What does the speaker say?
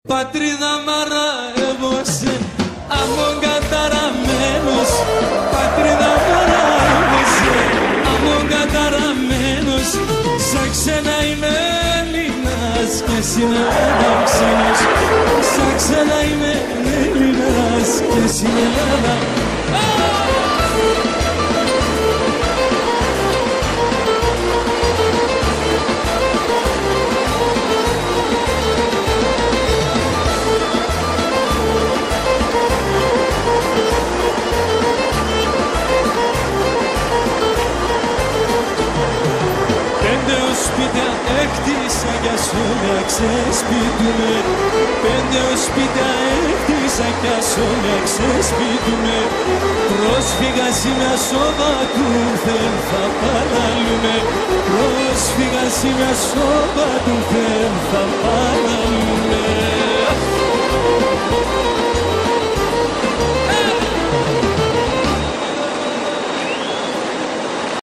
Πατρίδα μαραβώσε, αμόν καταραμένος. Πατρίδα μαραβώσε, αμόν καταραμένος. Σαν ξένα είμαι Έλληνας και σήμερα ξένος. Σαν ξένα είμαι Έλληνας και σήμερα. Σπίτια έκτισα κι ας όλα ξεσπίτουνε. 5 σπίτια έκτισα κι ας όλα ξεσπίτουνε. Πρόσφυγας είμαι ασώβατου, δεν θα παραλούμε. Πρόσφυγας είμαι ασώβατου, δεν θα παραλούμε.